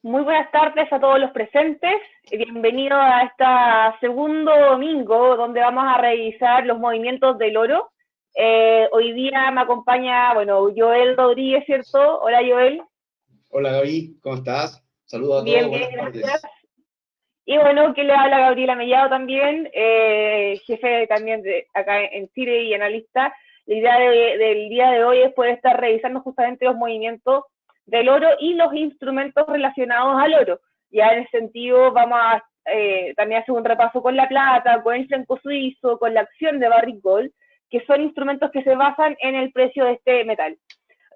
Muy buenas tardes a todos los presentes. Bienvenidos a este segundo domingo donde vamos a revisar los movimientos del oro. Hoy día me acompaña, Joel Rodríguez, ¿cierto? Hola, Joel. Hola Gaby, ¿cómo estás? Saludos a todos, Bien, bien, buenas gracias. tardes. Y bueno, que le habla Gabriela Mellado también, jefe también de acá en Chile y analista. La idea del día de hoy es poder estar revisando justamente los movimientos del oro y los instrumentos relacionados al oro. Ya en ese sentido vamos a también hacer un repaso con la plata, con el franco suizo, con la acción de Barrick Gold, que son instrumentos que se basan en el precio de este metal.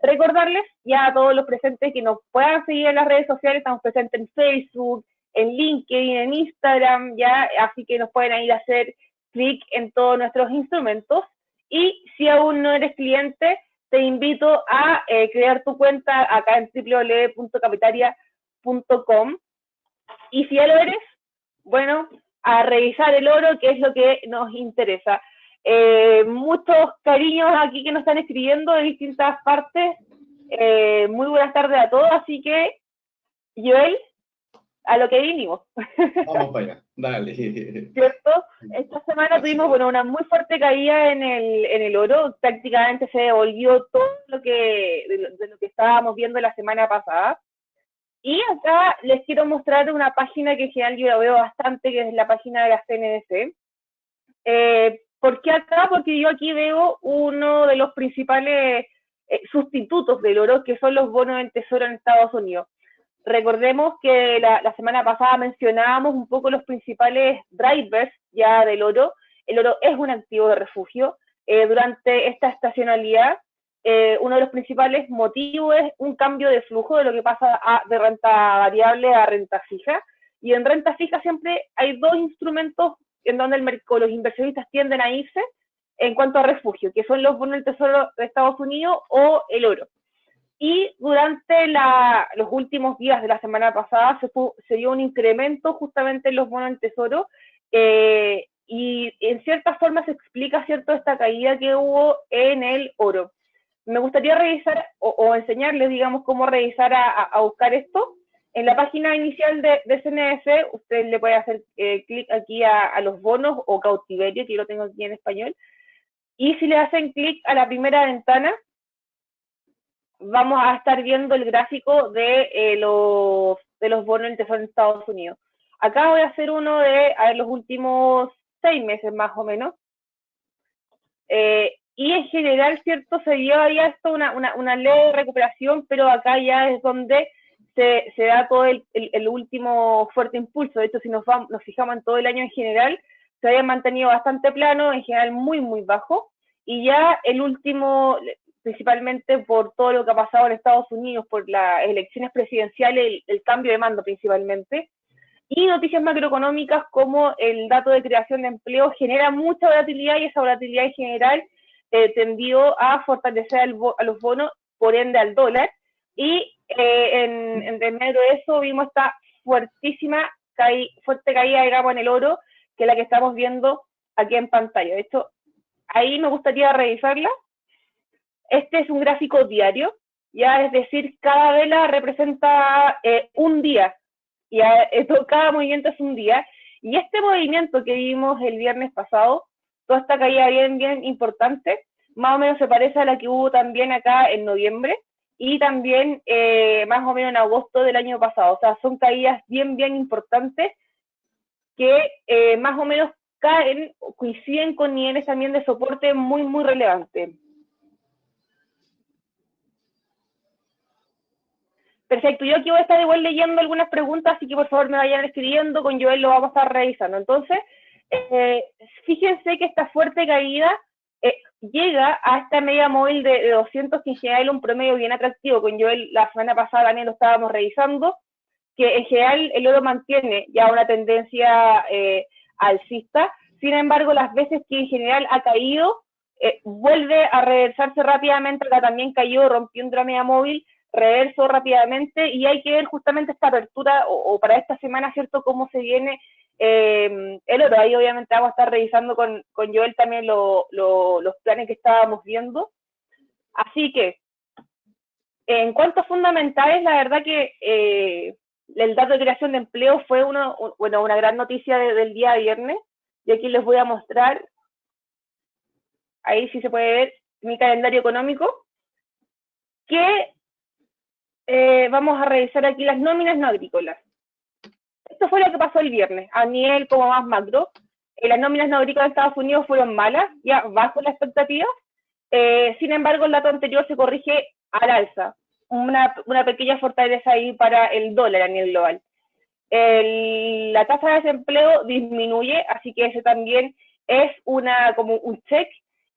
Recordarles ya a todos los presentes que nos puedan seguir en las redes sociales, estamos presentes en Facebook, en LinkedIn, en Instagram, ya, así que nos pueden ir a hacer clic en todos nuestros instrumentos. Y si aún no eres cliente, te invito a crear tu cuenta acá en www.capitaria.com. Y si ya lo eres, bueno, a revisar el oro, que es lo que nos interesa. Muchos cariños aquí que nos están escribiendo de distintas partes. Muy buenas tardes a todos, así que, Joel, a lo que vinimos. Vamos para allá, dale. ¿Cierto? Esta semana Así tuvimos es. una muy fuerte caída en el oro, prácticamente se devolvió todo lo que, de lo que estábamos viendo la semana pasada. Y acá les quiero mostrar una página que en general yo la veo bastante, que es la página de la CNBC. ¿Por qué acá? Porque yo aquí veo uno de los principales sustitutos del oro, que son los bonos del tesoro en Estados Unidos. Recordemos que la semana pasada mencionábamos un poco los principales drivers ya del oro. El oro es un activo de refugio. Durante esta estacionalidad, uno de los principales motivos es un cambio de flujo de lo que pasa de renta variable a renta fija. Y en renta fija siempre hay dos instrumentos en donde los inversionistas tienden a irse en cuanto a refugio, que son los bonos del Tesoro de Estados Unidos o el oro. Y durante los últimos días de la semana pasada se dio un incremento justamente en los bonos del Tesoro y en cierta forma se explica cierto esta caída que hubo en el oro. Me gustaría revisar o enseñarles, digamos, cómo revisar a buscar esto. En la página inicial de CNS, usted le puede hacer clic aquí a los bonos o cautiverio, que yo lo tengo aquí en español, y si le hacen clic a la primera ventana, vamos a estar viendo el gráfico de los bonos del Tesoro en Estados Unidos. Acá voy a hacer uno de los últimos 6 meses más o menos. Y en general, ¿cierto? Se dio ya esto una leve recuperación, pero acá ya es donde se da todo el último fuerte impulso. De hecho, si nos fijamos en todo el año en general, se había mantenido bastante plano, en general muy, muy bajo. Y ya el último, principalmente por todo lo que ha pasado en Estados Unidos, por las elecciones presidenciales, el cambio de mando principalmente, y noticias macroeconómicas como el dato de creación de empleo genera mucha volatilidad y esa volatilidad en general tendió a fortalecer a los bonos, por ende al dólar, y en medio de eso vimos esta fuertísima fuerte caída, digamos, en el oro, que es la que estamos viendo aquí en pantalla. De hecho, ahí me gustaría revisarla. Este es un gráfico diario, ya, es decir, cada vela representa un día, ya, cada movimiento es un día, y este movimiento que vimos el viernes pasado, toda esta caída bien, bien importante, más o menos se parece a la que hubo también acá en noviembre, y también más o menos en agosto del año pasado, o sea, son caídas bien, bien importantes, que más o menos coinciden con niveles también de soporte muy, muy relevantes. Perfecto, yo aquí voy a estar igual leyendo algunas preguntas, así que por favor me vayan escribiendo, con Joel lo vamos a estar revisando. Entonces, eh, fíjense que esta fuerte caída llega a esta media móvil de 200, que en general es un promedio bien atractivo. Con Joel la semana pasada también lo estábamos revisando, que en general el oro mantiene ya una tendencia alcista. Sin embargo, las veces que en general ha caído, vuelve a reversarse rápidamente. Acá también cayó, rompiendo la media móvil, reverso rápidamente, y hay que ver justamente esta apertura o para esta semana, ¿cierto?, cómo se viene el oro. Ahí obviamente vamos a estar revisando con Joel también los planes que estábamos viendo. Así que, en cuanto a fundamentales, la verdad que el dato de creación de empleo fue una gran noticia del día viernes, y aquí les voy a mostrar, ahí sí se puede ver mi calendario económico, que vamos a revisar aquí las nóminas no agrícolas. Esto fue lo que pasó el viernes, a nivel como más macro. Las nóminas no agrícolas de Estados Unidos fueron malas, ya bajo la expectativa. Sin embargo, el dato anterior se corrige al alza. Una pequeña fortaleza ahí para el dólar a nivel global. La tasa de desempleo disminuye, así que ese también es como un check.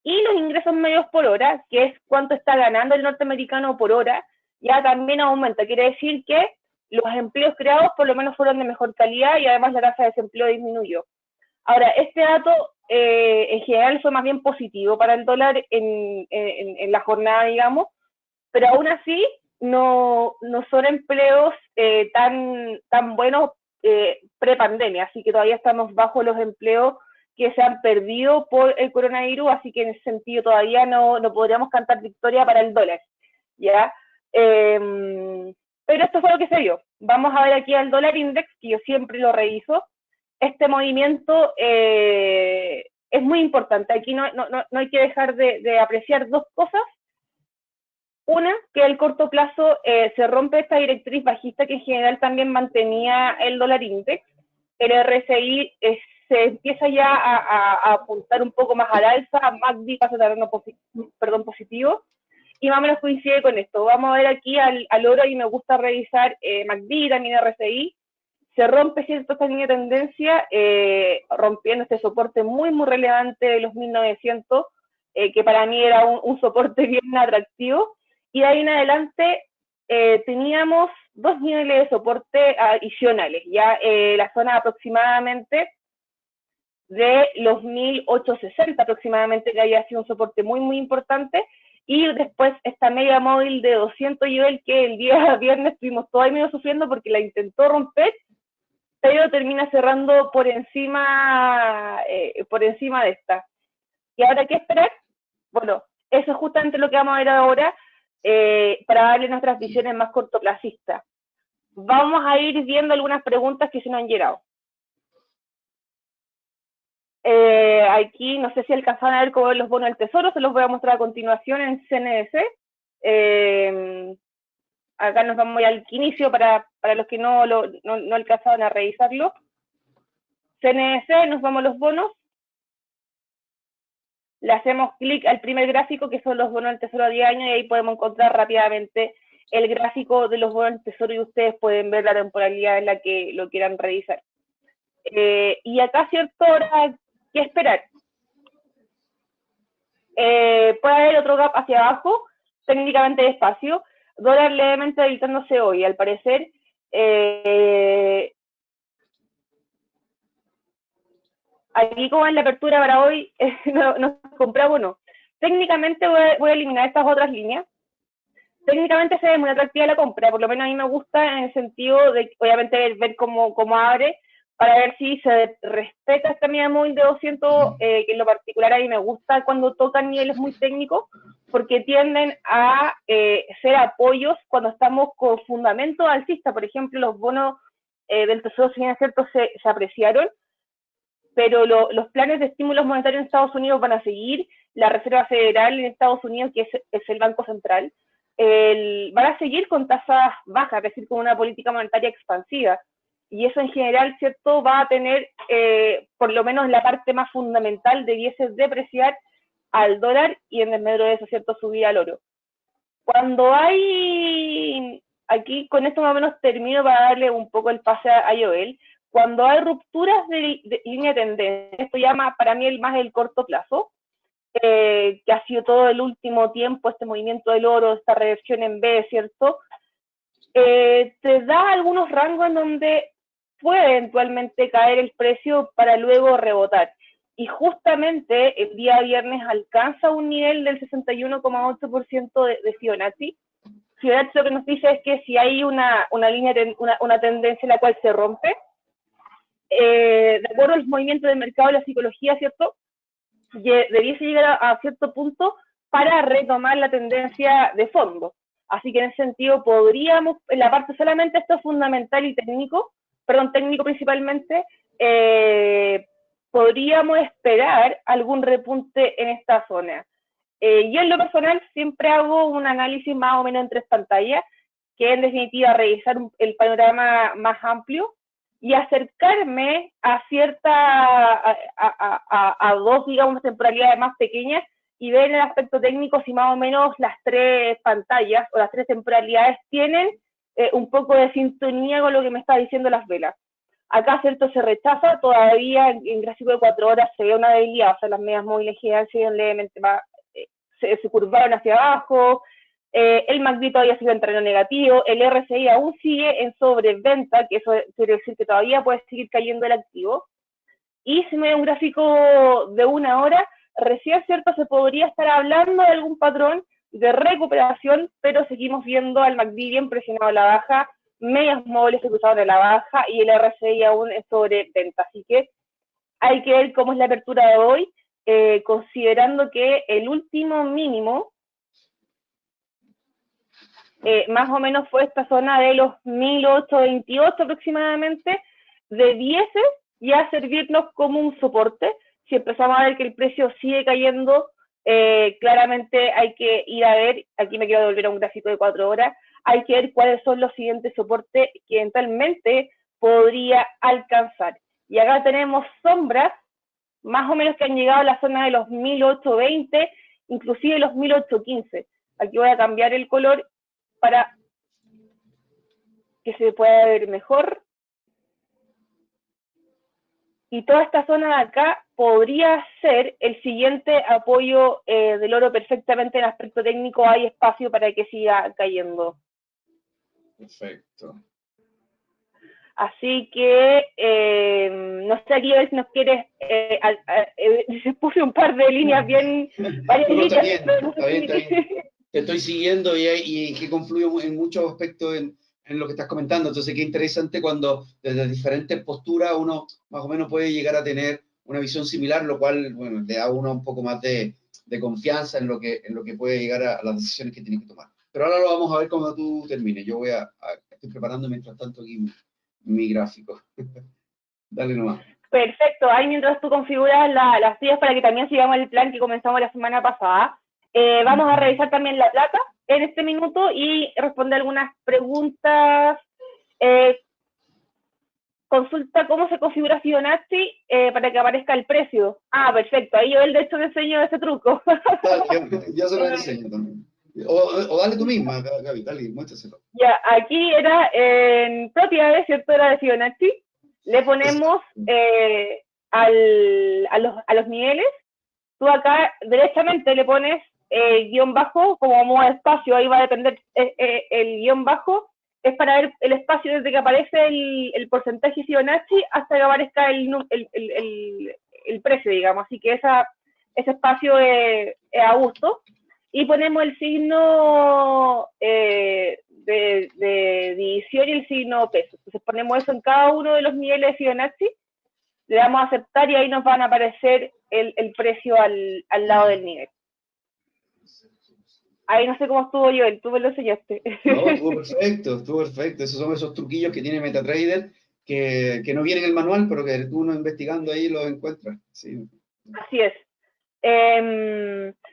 Y los ingresos medios por hora, que es cuánto está ganando el norteamericano por hora, ya también aumenta. Quiere decir que los empleos creados por lo menos fueron de mejor calidad y además la tasa de desempleo disminuyó. Ahora, este dato en general fue más bien positivo para el dólar en la jornada, digamos, pero aún así no son empleos tan buenos pre-pandemia, así que todavía estamos bajo los empleos que se han perdido por el coronavirus, así que en ese sentido todavía no podríamos cantar victoria para el dólar, ¿ya? Pero esto fue lo que se dio. Vamos a ver aquí al dólar index, que yo siempre lo reviso. Este movimiento es muy importante. Aquí no hay que dejar de apreciar dos cosas. Una, que al corto plazo se rompe esta directriz bajista que en general también mantenía el dólar index. El RSI se empieza ya a apuntar un poco más al alza, MACD pasa a terreno positivo, y más o menos coincide con esto. Vamos a ver aquí al oro, y me gusta revisar MACD, también RSI. Se rompe cierto esta línea de tendencia, rompiendo este soporte muy relevante de los 1900, que para mí era un soporte bien atractivo, y de ahí en adelante teníamos dos niveles de soporte adicionales, ya la zona aproximadamente de los 1860 aproximadamente, que había sido un soporte muy importante, y después esta media móvil de 200 nivel que el día viernes estuvimos todavía medio sufriendo porque la intentó romper, pero termina cerrando por encima de esta. ¿Y ahora qué esperar? Bueno, eso es justamente lo que vamos a ver ahora, para darle nuestras visiones más cortoplacistas. Vamos a ir viendo algunas preguntas que se nos han llegado. Aquí no sé si alcanzan a ver cómo ven los bonos del tesoro, se los voy a mostrar a continuación en CNS. Acá nos vamos al inicio para los que no alcanzaban a revisarlo. CNS, nos vamos a los bonos. Le hacemos clic al primer gráfico, que son los bonos del tesoro a 10 años, y ahí podemos encontrar rápidamente el gráfico de los bonos del tesoro y ustedes pueden ver la temporalidad en la que lo quieran revisar. Y acá, ¿cierto? Ahora, ¿qué esperar? Puede haber otro gap hacia abajo, técnicamente despacio, dólar levemente debilitándose hoy, al parecer. Aquí como en la apertura para hoy, no compramos, no. Técnicamente voy a eliminar estas otras líneas. Técnicamente se ve muy atractiva la compra, por lo menos a mí me gusta en el sentido de, obviamente, ver cómo abre, para ver si se respeta esta media móvil de 200, que en lo particular a mí me gusta cuando tocan niveles muy técnicos, porque tienden a ser apoyos cuando estamos con fundamentos alcistas. Por ejemplo, los bonos del Tesoro, si bien es cierto, se apreciaron, pero los planes de estímulos monetarios en Estados Unidos van a seguir. La Reserva Federal en Estados Unidos, que es el Banco Central, van a seguir con tasas bajas, es decir, con una política monetaria expansiva. Y eso en general, ¿cierto?, va a tener, por lo menos la parte más fundamental, debiese depreciar al dólar y en desmedro de eso, ¿cierto?, subir al oro. Cuando hay, aquí con esto más o menos termino para darle un poco el pase a Joel, cuando hay rupturas de línea de tendencia, esto llama para mí más el corto plazo, que ha sido todo el último tiempo, este movimiento del oro, esta reversión en B, ¿cierto? Te da algunos rangos en donde puede eventualmente caer el precio para luego rebotar. Y justamente el día viernes alcanza un nivel del 61,8% de Fibonacci. Fibonacci lo que nos dice es que si hay una tendencia en la cual se rompe, de acuerdo al movimiento del mercado y la psicología, ¿cierto?, debiese llegar a cierto punto para retomar la tendencia de fondo. Así que en ese sentido podríamos, en la parte solamente esto es fundamental y técnico, perdón, técnico principalmente, podríamos esperar algún repunte en esta zona. Yo en lo personal siempre hago un análisis más o menos en 3 pantallas, que en definitiva revisar el panorama más amplio y acercarme a a dos, digamos, temporalidades más pequeñas y ver en el aspecto técnico si más o menos las 3 pantallas o las 3 temporalidades tienen un poco de sintonía con lo que me está diciendo las velas. Acá, cierto, se rechaza, todavía en gráfico de 4 horas se ve una debilidad, o sea, las medias móviles gigantes siguen levemente más, se curvaron hacia abajo, el MACD todavía sigue en terreno negativo, el RSI aún sigue en sobreventa, que eso quiere decir que todavía puede seguir cayendo el activo, y si me da un gráfico de 1 hora, recién, cierto, se podría estar hablando de algún patrón de recuperación, pero seguimos viendo al MACD bien presionado a la baja, medias móviles que cruzaron a la baja y el RSI aún es sobreventa, así que hay que ver cómo es la apertura de hoy, considerando que el último mínimo más o menos fue esta zona de los 1828 aproximadamente, debiese ya servirnos como un soporte. Si empezamos a ver que el precio sigue cayendo, claramente hay que ir a ver, aquí me quiero volver a un gráfico de 4 horas, hay que ver cuáles son los siguientes soportes que eventualmente podría alcanzar. Y acá tenemos sombras, más o menos que han llegado a la zona de los 1820, inclusive los 1815. Aquí voy a cambiar el color para que se pueda ver mejor. Y toda esta zona de acá podría ser el siguiente apoyo del oro perfectamente en aspecto técnico. Hay espacio para que siga cayendo. Perfecto. Así que, no sé, aquí a ver si nos quieres, se puse un par de líneas bien, varias No, líneas. está bien. Te estoy siguiendo y que confluye en muchos aspectos en lo que estás comentando. Entonces, qué interesante cuando desde diferentes posturas uno más o menos puede llegar a tener una visión similar, lo cual, bueno, le da a uno un poco más de confianza en lo que puede llegar a las decisiones que tiene que tomar. Pero ahora lo vamos a ver cuando tú termines. Yo estoy preparando mientras tanto aquí mi gráfico. Dale nomás. Perfecto, ahí mientras tú configuras las sillas para que también sigamos el plan que comenzamos la semana pasada. Vamos a revisar también la plata en este minuto y responder algunas preguntas. Consulta cómo se configura Fibonacci para que aparezca el precio. Ah, perfecto, ahí yo de hecho te enseño ese truco. Dale, yo se lo enseño también. O dale tú misma, Gaby, dale, muéstraselo. Ya, aquí era en propiedades, ¿cierto? Era de Fibonacci. Le ponemos a los niveles. Tú acá derechamente le pones guión bajo como modo espacio, ahí va a depender el guión bajo, es para ver el espacio desde que aparece el porcentaje Fibonacci hasta que aparezca el precio, digamos, así que ese espacio es a gusto. Y ponemos el signo de división y el signo peso. Entonces ponemos eso en cada uno de los niveles de Fibonacci, le damos a aceptar y ahí nos van a aparecer el precio al lado del nivel. Ahí no sé cómo estuvo yo, tú me lo enseñaste. No, estuvo perfecto. Esos son esos truquillos que tiene MetaTrader que no vienen en el manual, pero que tú uno investigando ahí los encuentras. Sí. Así es.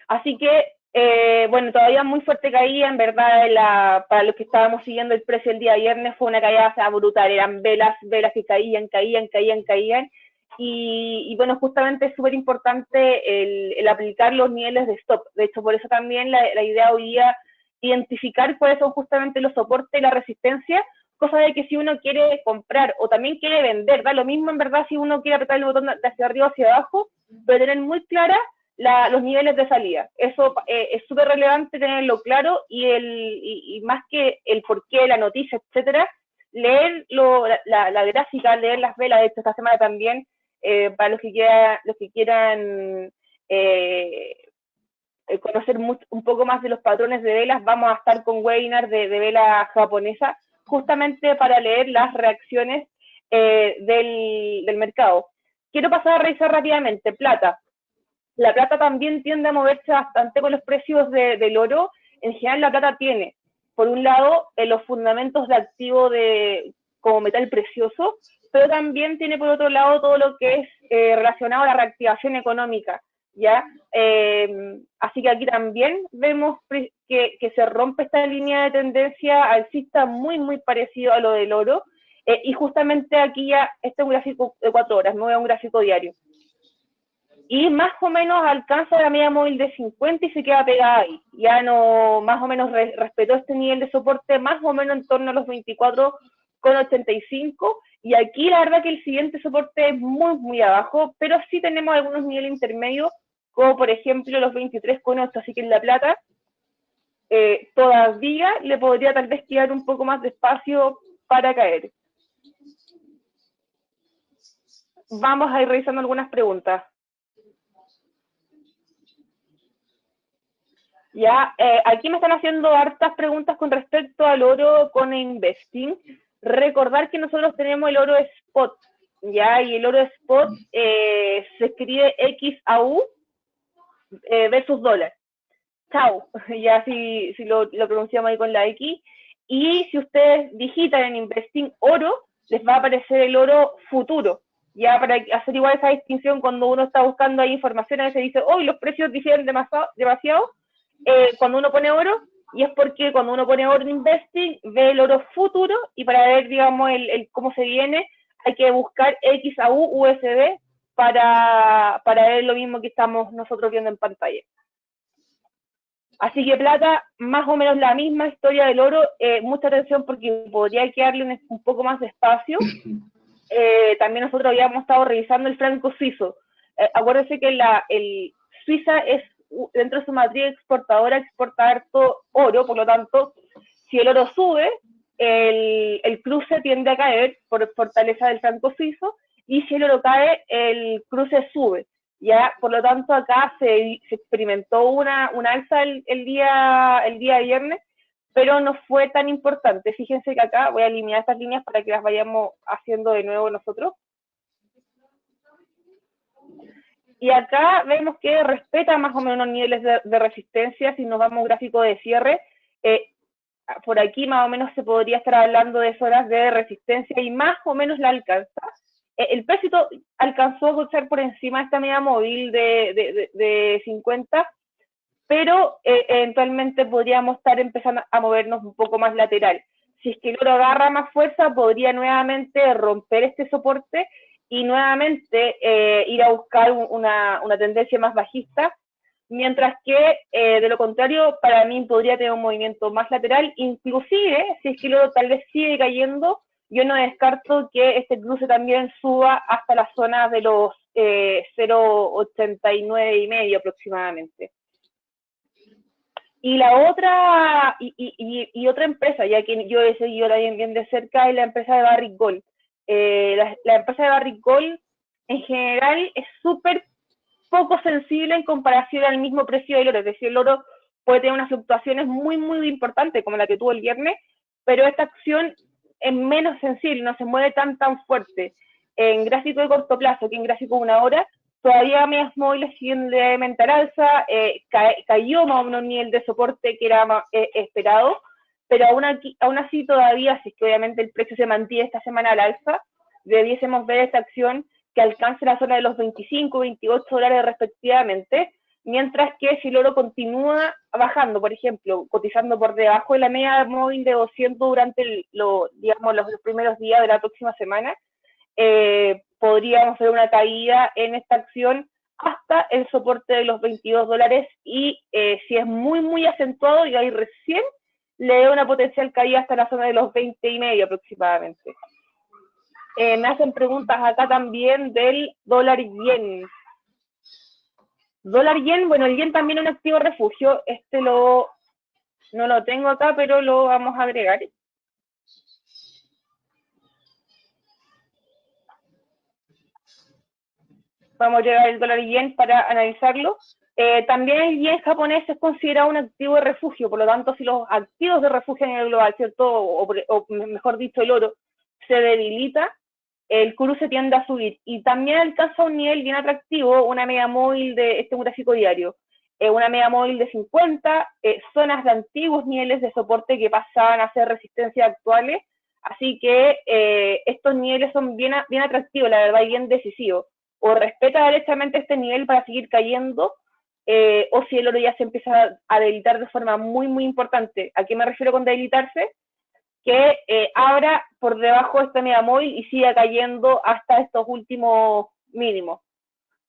Así que, bueno, todavía muy fuerte caída, en verdad, para los que estábamos siguiendo el precio el día viernes fue una caída brutal, eran velas que caían, y bueno, justamente es súper importante el aplicar los niveles de stop. De hecho, por eso también la idea hoy día identificar cuáles son justamente los soportes y la resistencia, cosa de que si uno quiere comprar o también quiere vender, da lo mismo en verdad si uno quiere apretar el botón de hacia arriba o hacia abajo, pero tener muy clara los niveles de salida. Eso es súper relevante tenerlo claro y más que el porqué, la noticia, etcétera, leer la gráfica, leer las velas. De hecho, esta semana también, para los que quieran conocer un poco más de los patrones de velas, vamos a estar con webinars de vela japonesa, justamente para leer las reacciones del mercado. Quiero pasar a revisar rápidamente plata. La plata también tiende a moverse bastante con los precios del oro. En general la plata tiene por un lado, los fundamentos de activo como metal precioso, pero también tiene por otro lado todo lo que es relacionado a la reactivación económica, ¿ya? Así que aquí también vemos que se rompe esta línea de tendencia alcista muy parecido a lo del oro, y justamente aquí ya, este es un gráfico de 4 horas, me voy a un gráfico diario. Y más o menos alcanza la media móvil de 50 y se queda pegada ahí. Ya no, más o menos respetó este nivel de soporte, más o menos en torno a los 24,85. Y aquí la verdad que el siguiente soporte es muy abajo, pero sí tenemos algunos niveles intermedios, como por ejemplo los 23,8. Así que en la plata todavía le podría tal vez quedar un poco más de espacio para caer. Vamos a ir revisando algunas preguntas. Ya, aquí me están haciendo hartas preguntas con respecto al oro con investing. Recordar que nosotros tenemos el oro spot, ya, y el oro spot se escribe XAU versus dólar. Chau, ya si lo pronunciamos ahí con la X. Y si ustedes digitan en investing oro, les va a aparecer el oro futuro. Ya para hacer igual esa distinción cuando uno está buscando ahí información, a veces dice, hoy los precios difieren demasiado. Cuando uno pone oro, y es porque cuando uno pone oro en investing, ve el oro futuro, y para ver, digamos, cómo se viene, hay que buscar XAU USD para ver lo mismo que estamos nosotros viendo en pantalla. Así que plata, más o menos la misma historia del oro, mucha atención porque podría quedarle un poco más de espacio. También nosotros habíamos estado revisando el franco suizo. Acuérdense que Suiza es, dentro de su matriz exportadora, exporta harto oro, por lo tanto, si el oro sube, el cruce tiende a caer por fortaleza del franco suizo, y si el oro cae, el cruce sube. Ya, por lo tanto, acá se experimentó una alza el día viernes, pero no fue tan importante. Fíjense que acá voy a eliminar estas líneas para que las vayamos haciendo de nuevo nosotros. Y acá vemos que respeta más o menos los niveles de resistencia. Si nos vamos a un gráfico de cierre, por aquí más o menos se podría estar hablando de zonas de resistencia y más o menos la alcanza. El precio alcanzó a cruzar por encima de esta media móvil de 50, pero eventualmente podríamos estar empezando a movernos un poco más lateral. Si es que el oro agarra más fuerza, podría nuevamente romper este soporte y nuevamente ir a buscar una tendencia más bajista, mientras que de lo contrario, para mí podría tener un movimiento más lateral, inclusive si es que el oro tal vez sigue cayendo, yo no descarto que este cruce también suba hasta la zona de los 0,89,5 aproximadamente. Y la otra, y otra empresa, ya que yo he seguido también bien de cerca, es la empresa de Barrick Gold. La empresa de Barrick Gold en general es súper poco sensible en comparación al mismo precio del oro. Es decir, el oro puede tener unas fluctuaciones muy importantes, como la que tuvo el viernes, pero esta acción es menos sensible, no se mueve tan fuerte. En gráfico de corto plazo que en gráfico de una hora, todavía medias móviles siguen levemente al alza, cayó más o menos un nivel de soporte que era esperado, pero aún así todavía, si es que obviamente el precio se mantiene esta semana al alza, debiésemos ver esta acción que alcance la zona de los 25, 28 dólares respectivamente, mientras que si el oro continúa bajando, por ejemplo, cotizando por debajo de la media móvil de 200 durante los primeros días de la próxima semana, podríamos ver una caída en esta acción hasta el soporte de los 22 dólares y si es muy acentuado, y ahí recién le da una potencial caída hasta la zona de los 20,5 aproximadamente. Me hacen preguntas acá también del dólar yen. Dólar yen, bueno, el yen también es un activo refugio. No lo tengo acá, pero lo vamos a agregar. Vamos a llegar al dólar yen para analizarlo. También el yen japonés es considerado un activo de refugio, por lo tanto, si los activos de refugio en el global, ¿cierto? O mejor dicho, el oro, se debilita, el cruce tiende a subir y también alcanza un nivel bien atractivo, una media móvil de un gráfico diario. una media móvil de 50, zonas de antiguos niveles de soporte que pasaban a ser resistencia actuales, así que estos niveles son bien atractivos, la verdad, y bien decisivos. O respeta derechamente este nivel para seguir cayendo, o si el oro ya se empieza a debilitar de forma muy importante. ¿A qué me refiero con debilitarse? Que abra por debajo de esta media móvil y siga cayendo hasta estos últimos mínimos.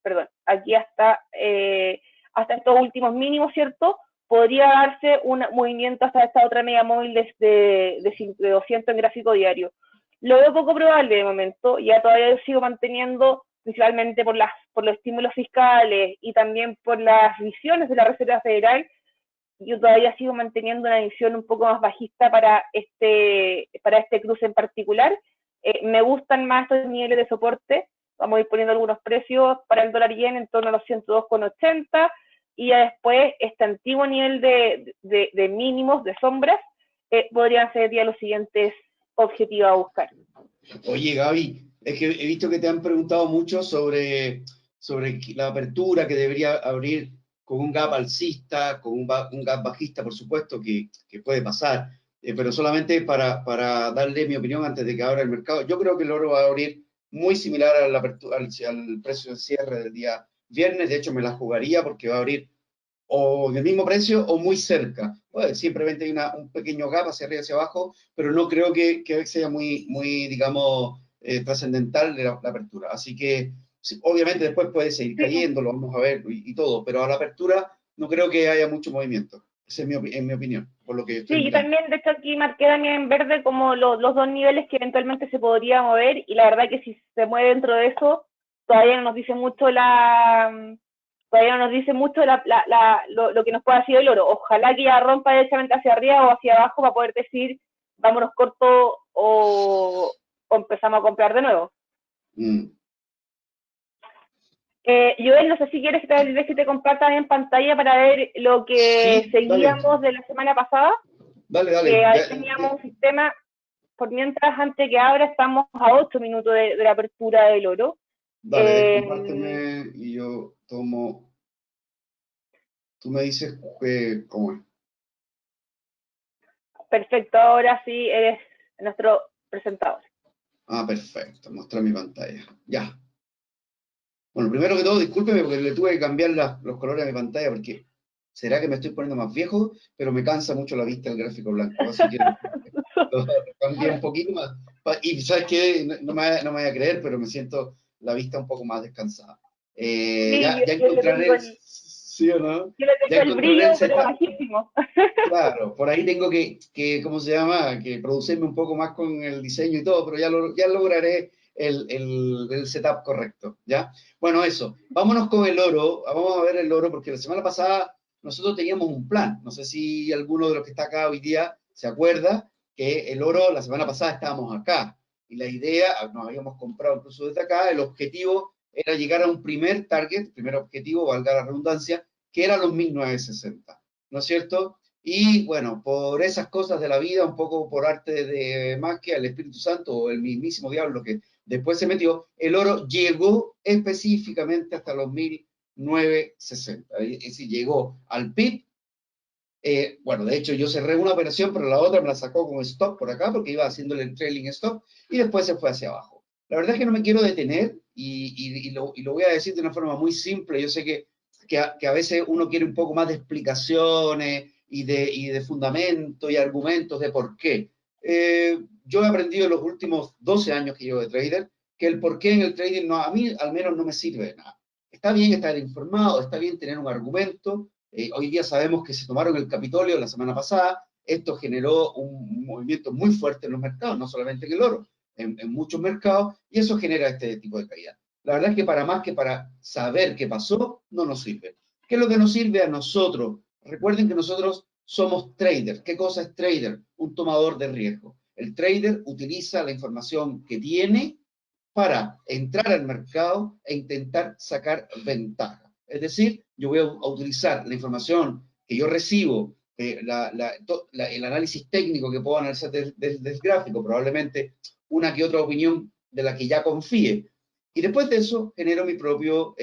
Perdón, aquí hasta estos últimos mínimos, ¿cierto? Podría darse un movimiento hasta esta otra media móvil de 200 en gráfico diario. Lo veo poco probable de momento, ya todavía sigo manteniendo, principalmente por los estímulos fiscales y también por las visiones de la Reserva Federal, yo todavía sigo manteniendo una visión un poco más bajista para este cruce en particular. Me gustan más estos niveles de soporte. Vamos a ir poniendo algunos precios para el dólar yen en torno a los 102,80, y ya después este antiguo nivel de mínimos, de sombras, podrían ser ya los siguientes objetivos a buscar. Oye, Gaby, es que he visto que te han preguntado mucho sobre la apertura que debería abrir con un gap alcista, con un gap bajista, por supuesto, que puede pasar, pero solamente para darle mi opinión antes de que abra el mercado. Yo creo que el oro va a abrir muy similar a la apertura, al precio de cierre del día viernes. De hecho, me la jugaría porque va a abrir o del mismo precio o muy cerca. Bueno, simplemente hay un pequeño gap hacia arriba y hacia abajo, pero no creo que sea muy digamos, trascendental de la apertura. Así que, sí, obviamente después puede seguir cayendo, lo vamos a ver y todo, pero a la apertura no creo que haya mucho movimiento. Esa es mi opinión, por lo que estoy Sí, y mirando. también, de hecho, aquí marqué también en verde como los dos niveles que eventualmente se podría mover, y la verdad que si se mueve dentro de eso, todavía no nos dice mucho lo que nos puede hacer el oro. Ojalá que ya rompa derechamente hacia arriba o hacia abajo para poder decir, vámonos corto o empezamos a comprar de nuevo. Mm. Joel, no sé si quieres que te compartan en pantalla para ver lo que Sí, dale, seguíamos de la semana pasada, que dale. ahí teníamos un sistema. Por mientras, antes que ahora, estamos a 8 minutos de la apertura del oro. Dale, compárteme y yo tomo. Tú me dices cómo es. Perfecto, ahora sí eres nuestro presentador. Ah, perfecto, mostrar mi pantalla. Ya. Bueno, primero que todo, discúlpeme porque le tuve que cambiar los colores a mi pantalla porque será que me estoy poniendo más viejo, pero me cansa mucho la vista el gráfico blanco, así que lo cambié un poquito más. Y ¿sabes qué? No me vaya a creer, pero me siento la vista un poco más descansada. Sí, Ya encontraré ¿sí o no? yo le Ya tengo el brillo, encontraré el pero setup. bajísimo. Claro, por ahí tengo ¿cómo se llama? Que producirme un poco más con el diseño y todo, pero ya lograré el setup correcto, ¿ya? Bueno, eso. Vámonos con el oro. Vamos a ver el oro porque la semana pasada nosotros teníamos un plan. No sé si alguno de los que está acá hoy día se acuerda que el oro, la semana pasada estábamos acá. Y la idea, nos habíamos comprado incluso desde acá, el objetivo era llegar a un primer target, primer objetivo, valga la redundancia, que era los 1960, ¿no es cierto? Y bueno, por esas cosas de la vida, un poco por arte de magia, el Espíritu Santo o el mismísimo diablo que después se metió, el oro llegó específicamente hasta los 1960. Es decir, llegó al PIB. Bueno, de hecho yo cerré una operación, pero la otra me la sacó con stop por acá porque iba haciéndole el trailing stop y después se fue hacia abajo. La verdad es que no me quiero detener y lo voy a decir de una forma muy simple. Yo sé que a veces uno quiere un poco más de explicaciones y de fundamento y argumentos de por qué. Yo he aprendido en los últimos 12 años que llevo de trader que el por qué en el trading no, a mí al menos no me sirve de nada. Está bien estar informado, está bien tener un argumento. Hoy día sabemos que se tomaron el Capitolio la semana pasada. Esto generó un movimiento muy fuerte en los mercados, no solamente en el oro, en muchos mercados, y eso genera este tipo de caída. La verdad es que para más que para saber qué pasó, no nos sirve. ¿Qué es lo que nos sirve a nosotros? Recuerden que nosotros somos traders. ¿Qué cosa es trader? Un tomador de riesgo. El trader utiliza la información que tiene para entrar al mercado e intentar sacar ventaja. Es decir, yo voy a utilizar la información que yo recibo, el análisis técnico que puedo analizar del gráfico, probablemente una que otra opinión de la que ya confíe, Y después de eso genero mi propio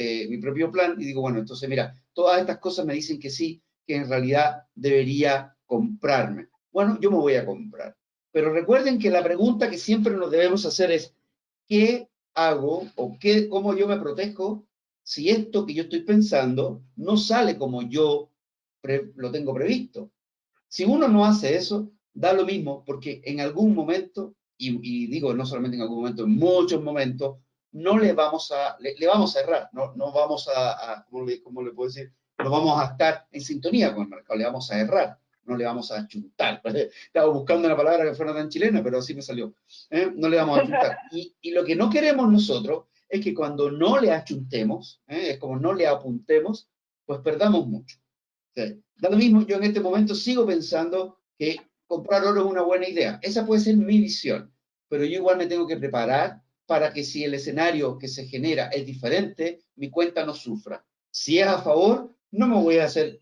plan y digo, bueno, entonces mira, todas estas cosas me dicen que sí, que en realidad debería comprarme. Bueno, yo me voy a comprar. Pero recuerden que la pregunta que siempre nos debemos hacer es, ¿qué hago o cómo yo me protejo si esto que yo estoy pensando no sale como yo lo tengo previsto? Si uno no hace eso, da lo mismo, porque en algún momento, y digo no solamente en algún momento, en muchos momentos, no le vamos a errar, no vamos ¿cómo le puedo decir? No vamos a estar en sintonía con el mercado, le vamos a errar, no le vamos a chuntar. Estaba buscando una palabra que fuera tan chilena, pero así me salió. No le vamos a chuntar. Y lo que no queremos nosotros es que cuando no le achuntemos, es como no le apuntemos, pues perdamos mucho. Da lo mismo, yo en este momento sigo pensando que comprar oro es una buena idea. Esa puede ser mi visión, pero yo igual me tengo que preparar para que si el escenario que se genera es diferente, mi cuenta no sufra. Si es a favor, no me voy a hacer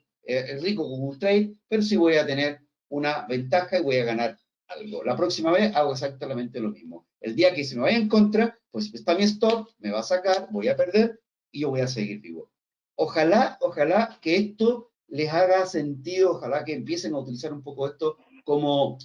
rico con un trade, pero sí voy a tener una ventaja y voy a ganar algo. La próxima vez hago exactamente lo mismo. El día que se me vaya en contra, pues está mi stop, me va a sacar, voy a perder y yo voy a seguir vivo. Ojalá que esto les haga sentido, ojalá que empiecen a utilizar un poco esto como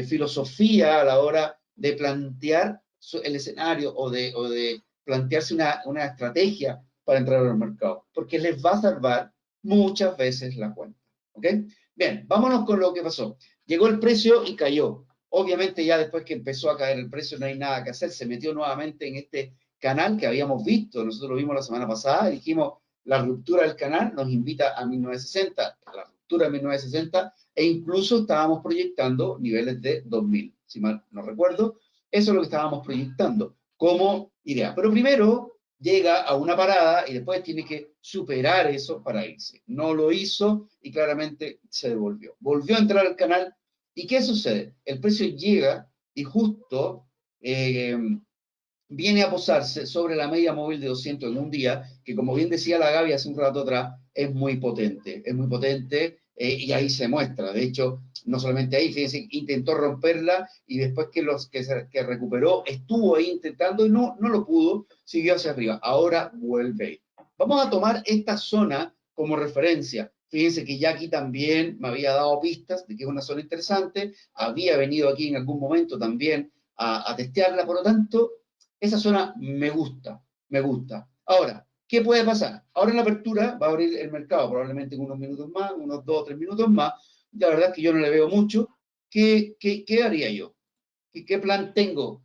filosofía a la hora de plantear el escenario o de plantearse una estrategia para entrar al mercado, porque les va a salvar muchas veces la cuenta. ¿Ok? Bien, vámonos con lo que pasó. Llegó el precio y cayó. Obviamente ya después que empezó a caer el precio no hay nada que hacer, se metió nuevamente en este canal que habíamos visto, nosotros lo vimos la semana pasada, y dijimos, la ruptura del canal nos invita a 1960, la ruptura de 1960, e incluso estábamos proyectando niveles de 2000, si mal no recuerdo, eso es lo que estábamos proyectando como idea. Pero primero llega a una parada y después tiene que superar eso para irse. No lo hizo y claramente se devolvió. Volvió a entrar al canal y ¿qué sucede? El precio llega y justo viene a posarse sobre la media móvil de 200 en un día, que como bien decía la Gaby hace un rato atrás, es muy potente y ahí se muestra. De hecho, no solamente ahí, fíjense, intentó romperla y después que recuperó, estuvo ahí intentando y no lo pudo, siguió hacia arriba. Ahora vuelve. Vamos a tomar esta zona como referencia. Fíjense que ya aquí también me había dado pistas de que es una zona interesante, había venido aquí en algún momento también a testearla, por lo tanto, esa zona me gusta, me gusta. Ahora, ¿qué puede pasar? Ahora en la apertura va a abrir el mercado, probablemente en unos minutos más, unos 2 o 3 minutos más. La verdad es que yo no le veo mucho. ¿Qué haría yo? ¿Qué plan tengo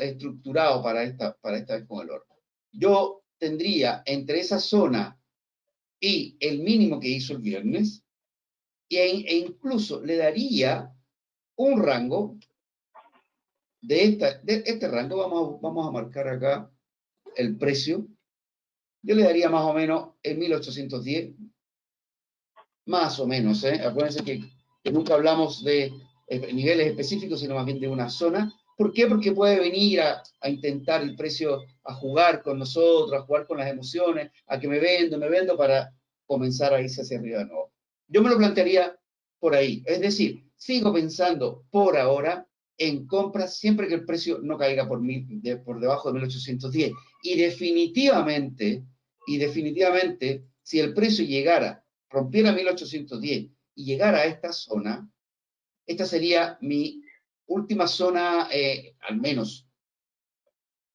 estructurado para esta vez con el oro? Yo tendría entre esa zona y el mínimo que hizo el viernes, e incluso le daría un rango de este rango, vamos a marcar acá el precio, yo le daría más o menos en 1810, más o menos, ¿eh? Acuérdense que nunca hablamos de niveles específicos, sino más bien de una zona. ¿Por qué? Porque puede venir a intentar el precio, a jugar con nosotros, a jugar con las emociones, a que me vendo para comenzar a irse hacia arriba de nuevo. Yo me lo plantearía por ahí. Es decir, sigo pensando por ahora en compras siempre que el precio no caiga por debajo de 1810. Y definitivamente, si el precio rompiera 1810 y llegara a esta zona, esta sería mi última zona, al menos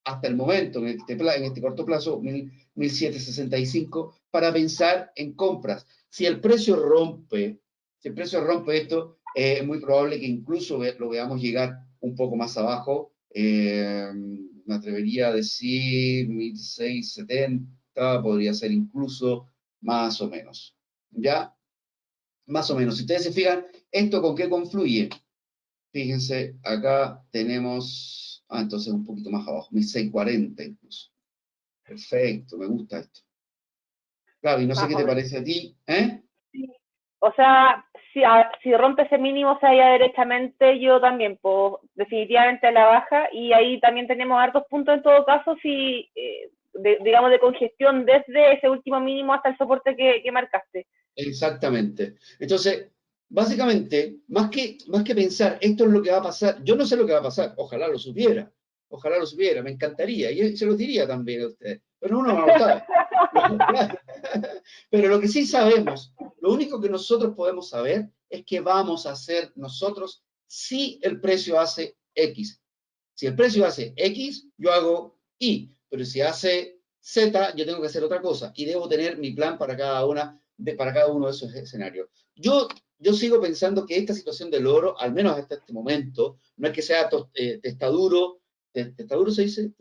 hasta el momento, en este corto plazo, 1765, para pensar en compras. Si el precio rompe esto, es muy probable que incluso lo veamos llegar un poco más abajo. Me atrevería a decir 1670, podría ser incluso más o menos. ¿Ya? Más o menos. Si ustedes se fijan, ¿esto con qué confluye? Fíjense, acá tenemos, entonces un poquito más abajo, 1640 incluso. Perfecto, me gusta esto. Gaby, no sé Más qué o te menos. parece a ti, ¿eh? Sí. O sea, si rompe ese mínimo, se vaya derechamente, yo también, pues definitivamente a la baja, y ahí también tenemos hartos puntos en todo caso, si, digamos, de congestión desde ese último mínimo hasta el soporte que marcaste. Exactamente. Entonces, básicamente, más que pensar, esto es lo que va a pasar, yo no sé lo que va a pasar, ojalá lo supiera. ojalá lo supiera, me encantaría, y se los diría también a ustedes, pero uno no lo sabe. Pero lo que sí sabemos, lo único que nosotros podemos saber es que vamos a hacer nosotros si el precio hace X. Si el precio hace X, yo hago Y, pero si hace Z, yo tengo que hacer otra cosa y debo tener mi plan para para cada uno de esos escenarios. Yo sigo pensando que esta situación del oro, al menos hasta este momento, no es que sea testaduro, ¿testaduro se dice?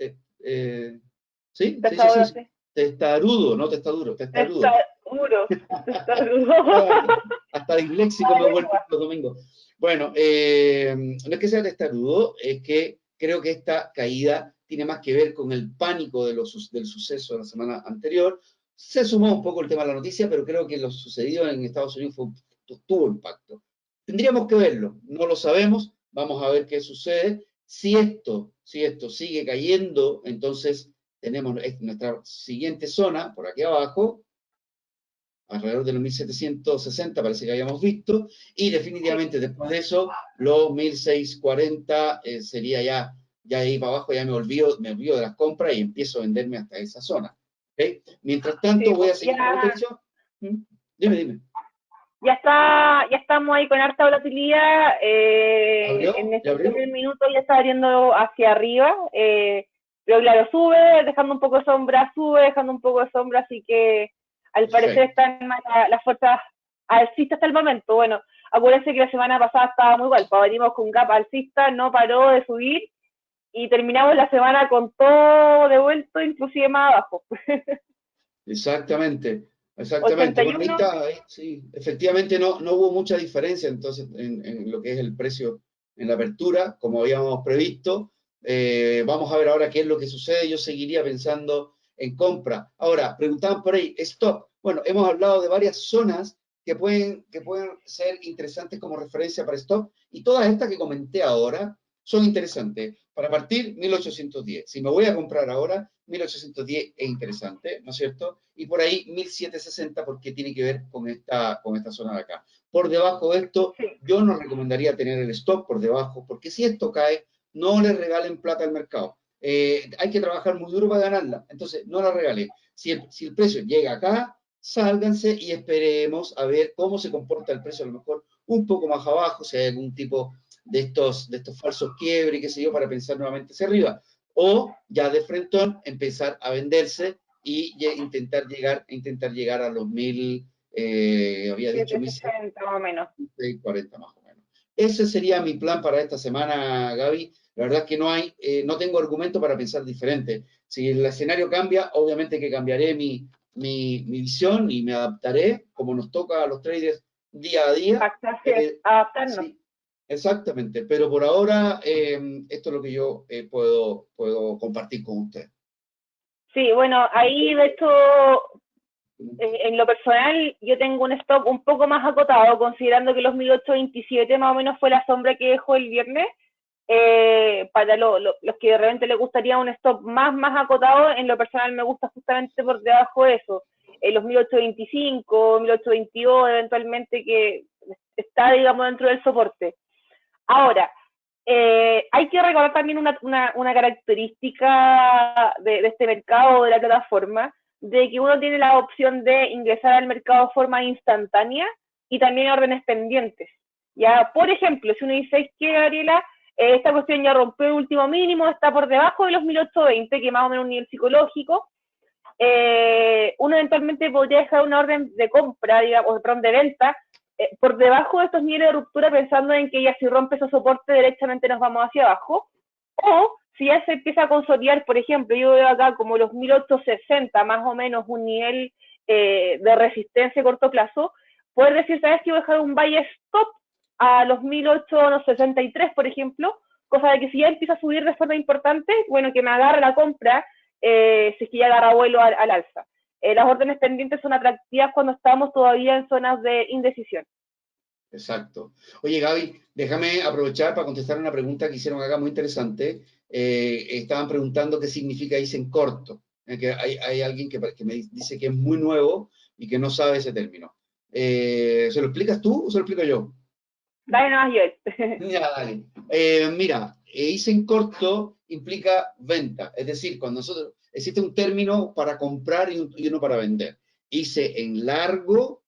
¿Sí? ¿Se dice así? Testarudo, Testarudo, no testaduro, testarudo. testarudo. Hasta el léxico me vuelve los domingos. Bueno, no es que sea testarudo, es que creo que esta caída tiene más que ver con el pánico del suceso de la semana anterior. Se sumó un poco el tema de la noticia, pero creo que lo sucedido en Estados Unidos tuvo impacto. Tendríamos que verlo, no lo sabemos, vamos a ver qué sucede. Si esto sigue cayendo, entonces tenemos nuestra siguiente zona, por aquí abajo, alrededor de los 1760 parece que habíamos visto, y definitivamente después de eso, los 1640 sería ya ahí para abajo, ya me olvido de las compras y empiezo a venderme hasta esa zona. ¿Okay? Mientras tanto, Sí, voy pues a seguir, como te he dicho. Dime. ya estamos ahí con harta volatilidad. En ¿Ya estos abrió? primeros minutos ya está abriendo hacia arriba. Pero claro, sube, dejando un poco de sombra, sube, dejando un poco de sombra, así que al parecer Perfecto. están más las fuerzas alcistas hasta el momento. Bueno, acuérdense que la semana pasada estaba muy igual, pues venimos con gap alcista, no paró de subir y terminamos la semana con todo devuelto, inclusive más abajo. Exactamente. Bueno, ahí 81, está, sí. Efectivamente no hubo mucha diferencia entonces en lo que es el precio en la apertura, como habíamos previsto. Vamos a ver ahora qué es lo que sucede. Yo seguiría pensando en compra. Ahora, preguntaban por ahí, stop. Bueno, hemos hablado de varias zonas que pueden ser interesantes como referencia para stop, y todas estas que comenté ahora son interesantes. Para partir, 1810. Si me voy a comprar ahora, 1810 es interesante, ¿no es cierto? Y por ahí 1760 porque tiene que ver con esta zona de acá. Por debajo de esto, sí, yo no recomendaría tener el stop por debajo, porque si esto cae, no le regalen plata al mercado. Hay que trabajar muy duro para ganarla, entonces no la regalen. Si el precio llega acá, sálganse y esperemos a ver cómo se comporta el precio, a lo mejor un poco más abajo, si hay algún tipo de estos falsos quiebres, qué sé yo, para pensar nuevamente hacia arriba. O ya de frentón empezar a venderse y intentar llegar a los había dicho 760 más o menos. 1640 más o menos. Ese sería mi plan para esta semana, Gaby. La verdad es que no tengo argumento para pensar diferente. Si el escenario cambia, obviamente que cambiaré mi visión y me adaptaré, como nos toca a los traders día a día. Adaptarnos. Sí, exactamente. Pero por ahora, esto es lo que yo puedo compartir con usted. Sí, bueno, ahí de hecho, en lo personal, yo tengo un stop un poco más acotado, considerando que los 1827 más o menos fue la sombra que dejó el viernes. Para los que de repente les gustaría un stop más acotado, en lo personal me gusta justamente por debajo de eso. Los 1825, 1822, eventualmente, que está, digamos, dentro del soporte. Ahora, hay que recordar también una característica de este mercado, de la plataforma, de que uno tiene la opción de ingresar al mercado de forma instantánea y también órdenes pendientes. Ya, por ejemplo, si uno dice que Gabriela, esta cuestión ya rompió el último mínimo, está por debajo de los 1820, que es más o menos un nivel psicológico, uno eventualmente podría dejar una orden de compra, digamos, perdón, de venta, por debajo de estos niveles de ruptura, pensando en que ya si rompe esos soportes, derechamente nos vamos hacia abajo. O si ya se empieza a consolidar, por ejemplo, yo veo acá como los 1860, más o menos un nivel de resistencia a corto plazo, poder decir, ¿sabes qué? Voy a dejar un buy stop a los 1863, por ejemplo, cosa de que si ya empieza a subir de forma importante, bueno, que me agarre la compra, si es que ya agarra vuelo al alza. Las órdenes pendientes son atractivas cuando estamos todavía en zonas de indecisión. Exacto. Oye, Gaby, déjame aprovechar para contestar una pregunta que hicieron acá muy interesante. Estaban preguntando qué significa irse en corto. Que hay alguien que me dice que es muy nuevo y que no sabe ese término. ¿Se lo explicas tú o se lo explico yo? Dale nomás, Joel. Ya, dale. Mira, hice en corto implica venta, es decir, cuando nosotros, existe un término para comprar y uno para vender. Hice en largo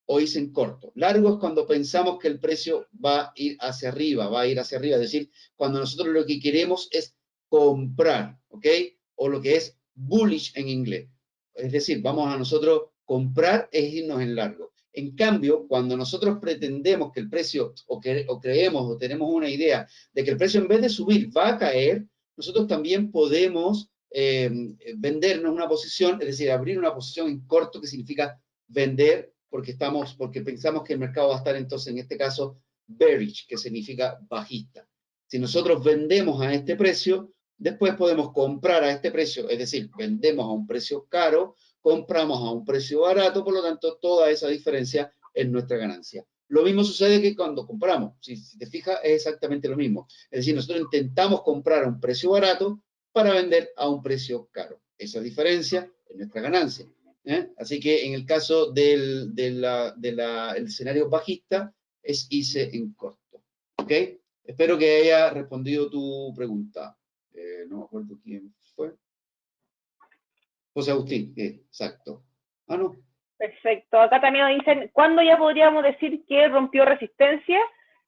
o hice en corto. Largo es cuando pensamos que el precio va a ir hacia arriba, es decir, cuando nosotros lo que queremos es comprar, ¿ok? O lo que es bullish en inglés. Es decir, vamos a nosotros comprar es irnos en largo. En cambio, cuando nosotros pretendemos que el precio, o creemos, o tenemos una idea de que el precio en vez de subir va a caer, nosotros también podemos vendernos una posición, es decir, abrir una posición en corto, que significa vender, porque pensamos que el mercado va a estar entonces, en este caso, bearish, que significa bajista. Si nosotros vendemos a este precio, después podemos comprar a este precio, es decir, vendemos a un precio caro, compramos a un precio barato, por lo tanto, toda esa diferencia es nuestra ganancia. Lo mismo sucede que cuando compramos, si te fijas, es exactamente lo mismo. Es decir, nosotros intentamos comprar a un precio barato para vender a un precio caro. Esa diferencia es nuestra ganancia. Así que en el caso del escenario bajista, es irse en corto. ¿Ok? Espero que haya respondido tu pregunta. No me acuerdo quién fue. José Agustín, exacto. Ah, no. Perfecto. Acá también nos dicen, ¿cuándo ya podríamos decir que rompió resistencia?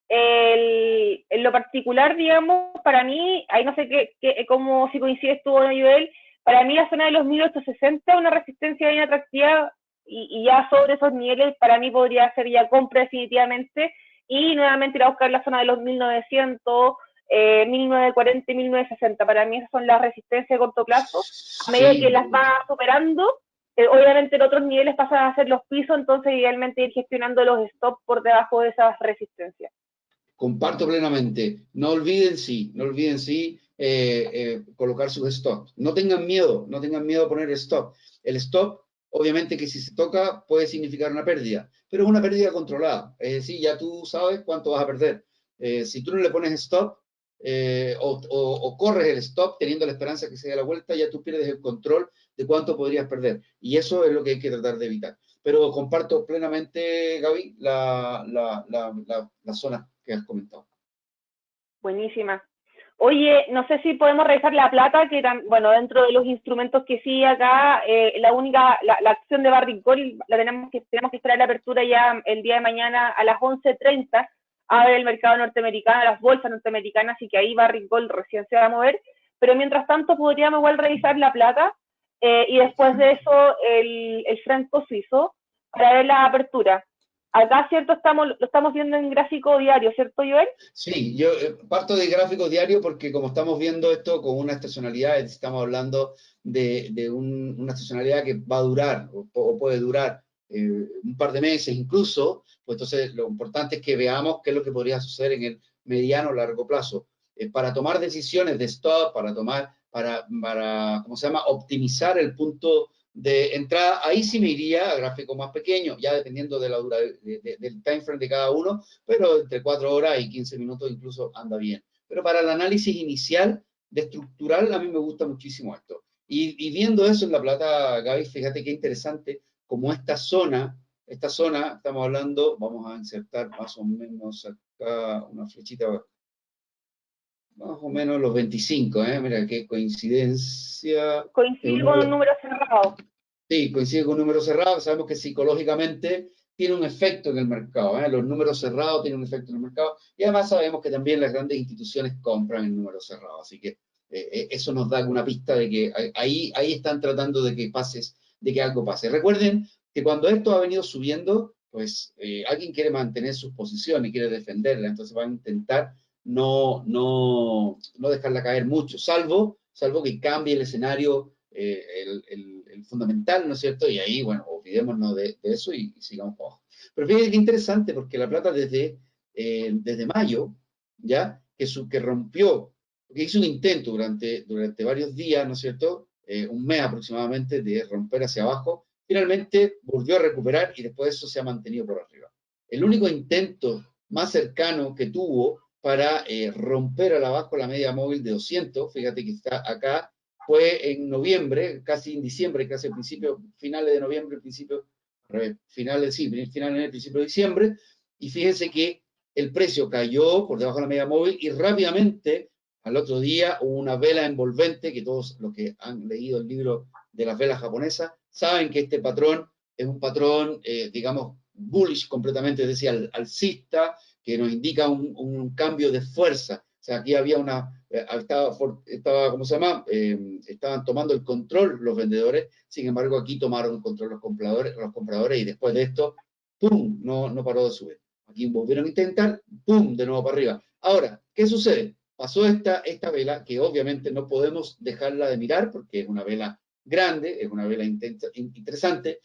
En lo particular, digamos, para mí, ahí no sé cómo si coincides tú o no, Joel, para mí la zona de los 1860 es una resistencia bien atractiva y ya sobre esos niveles para mí podría ser ya compra definitivamente y nuevamente ir a buscar la zona de los 1900, 1940 y 1960. Para mí esas son las resistencias de corto plazo. A medida que las va superando, obviamente en otros niveles pasan a ser los pisos, entonces idealmente ir gestionando los stops por debajo de esas resistencias. Comparto plenamente. No olviden colocar sus stops. No tengan miedo a poner stop. El stop, obviamente que si se toca puede significar una pérdida, pero es una pérdida controlada. Es decir, ya tú sabes cuánto vas a perder. Si tú no le pones stop o corres el stop teniendo la esperanza que se dé la vuelta, ya tú pierdes el control de cuánto podrías perder. Y eso es lo que hay que tratar de evitar. Pero comparto plenamente, Gaby, la zona que has comentado. Buenísima. Oye, no sé si podemos revisar la plata, que bueno, dentro de los instrumentos que sí acá, la acción de Barrick Gold, tenemos que esperar la apertura ya el día de mañana a las 11:30 a ver el mercado norteamericano, las bolsas norteamericanas, y que ahí Barrick Gold recién se va a mover, pero mientras tanto podríamos igual revisar la plata y después de eso el franco suizo para ver la apertura. Acá, ¿cierto? Lo estamos viendo en gráfico diario, ¿cierto, Joel? Sí, yo parto de gráfico diario porque como estamos viendo esto con una estacionalidad, estamos hablando de una estacionalidad que va a durar o puede durar un par de meses incluso, pues entonces lo importante es que veamos qué es lo que podría suceder en el mediano o largo plazo. Para tomar decisiones de stop, ¿cómo se llama? Optimizar el punto de entrada, ahí sí me iría a gráfico más pequeño, ya dependiendo de la del time frame de cada uno, pero entre 4 horas y 15 minutos incluso anda bien. Pero para el análisis inicial de estructural, a mí me gusta muchísimo esto. Y viendo eso en la plata, Gaby, fíjate qué interesante, como esta zona, estamos hablando, vamos a insertar más o menos acá una flechita, más o menos los 25, mira qué coincidencia. Coincide con un número cerrado. Sí, coincide con un número cerrado. Sabemos que psicológicamente tiene un efecto en el mercado. Los números cerrados tienen un efecto en el mercado. Y además sabemos que también las grandes instituciones compran en números cerrados. Así que eso nos da una pista de que ahí están tratando de que algo pase. Recuerden que cuando esto ha venido subiendo, pues alguien quiere mantener sus posiciones, quiere defenderla. Entonces va a intentar no dejarla caer mucho, salvo que cambie el escenario, el fundamental, ¿no es cierto? Y ahí, bueno, olvidémonos de eso y sigamos para abajo. Pero fíjense qué interesante, porque la plata desde mayo, ¿ya? Que rompió, que hizo un intento durante varios días, ¿no es cierto? Un mes aproximadamente de romper hacia abajo, finalmente volvió a recuperar y después eso se ha mantenido por arriba. El único intento más cercano que tuvo para romper a la abajo la media móvil de 200, fíjate que está acá, fue en noviembre, casi en diciembre, casi al principio, finales de noviembre, finales en el principio de diciembre, y fíjense que el precio cayó por debajo de la media móvil y rápidamente Al otro día hubo una vela envolvente, que todos los que han leído el libro de las velas japonesas saben que este patrón es un patrón, digamos, bullish completamente, es decir, alcista, que nos indica un cambio de fuerza. O sea, aquí había estaba, ¿cómo se llama? Estaban tomando el control los vendedores, sin embargo, aquí tomaron el control los compradores y después de esto, ¡pum!, no paró de subir. Aquí volvieron a intentar, ¡pum!, de nuevo para arriba. Ahora, ¿qué sucede? Pasó esta vela, que obviamente no podemos dejarla de mirar, porque es una vela grande, es una vela interesante.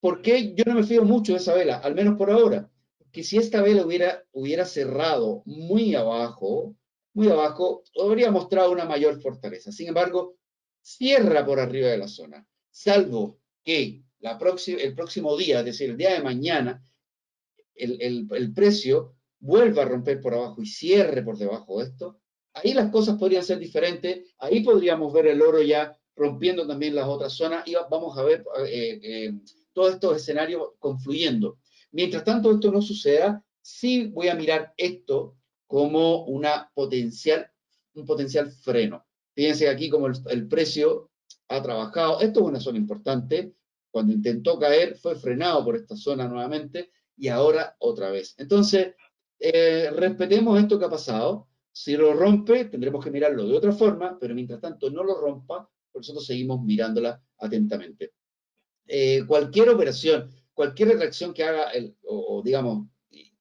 ¿Por qué yo no me fío mucho de esa vela? Al menos por ahora. Que si esta vela hubiera cerrado muy abajo, habría mostrado una mayor fortaleza. Sin embargo, cierra por arriba de la zona, salvo que el próximo día, es decir, el día de mañana, el precio vuelva a romper por abajo y cierre por debajo de esto, ahí las cosas podrían ser diferentes, ahí podríamos ver el oro ya rompiendo también las otras zonas y vamos a ver todos estos escenarios confluyendo. Mientras tanto esto no suceda, sí voy a mirar esto como un potencial freno. Fíjense aquí como el precio ha trabajado, esto es una zona importante, cuando intentó caer fue frenado por esta zona nuevamente, y ahora otra vez. Entonces, respetemos esto que ha pasado. Si lo rompe, tendremos que mirarlo de otra forma, pero mientras tanto no lo rompa, nosotros seguimos mirándola atentamente. Cualquier operación, cualquier retracción que haga, digamos,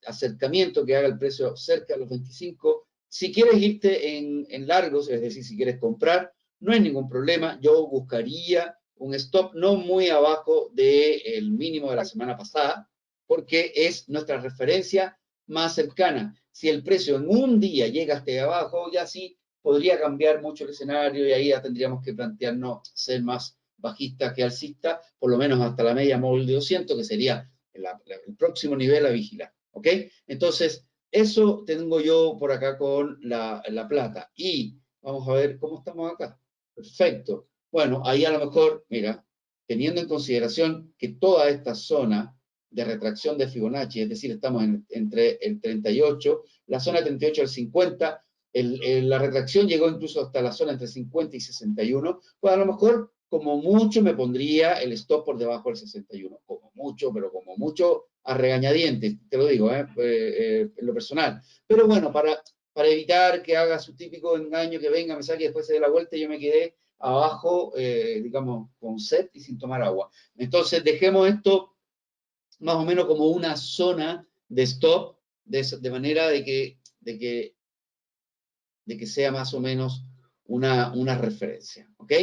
acercamiento que haga el precio cerca de los 25, si quieres irte en largos, es decir, si quieres comprar, no hay ningún problema. Yo buscaría un stop no muy abajo del mínimo de la semana pasada, porque es nuestra referencia más cercana. Si el precio en un día llega hasta abajo, ya sí podría cambiar mucho el escenario y ahí ya tendríamos que plantearnos ser más bajista que alcista, por lo menos hasta la media móvil de 200, que sería el próximo nivel a vigilar. ¿Ok? Entonces, eso tengo yo por acá con la plata. Y vamos a ver cómo estamos acá. Perfecto. Bueno, ahí a lo mejor, mira, teniendo en consideración que toda esta zona de retracción de Fibonacci, es decir, estamos entre el 38, la zona 38 al 50, la retracción llegó incluso hasta la zona entre 50 y 61, pues a lo mejor como mucho me pondría el stop por debajo del 61, como mucho, pero como mucho a regañadientes, te lo digo, en lo personal. Pero bueno, para evitar que haga su típico engaño, que venga, me saque y después se dé la vuelta y yo me quedé abajo, digamos, con sed y sin tomar agua. Entonces, dejemos esto más o menos como una zona de stop, de manera de que sea más o menos una referencia, ¿ok?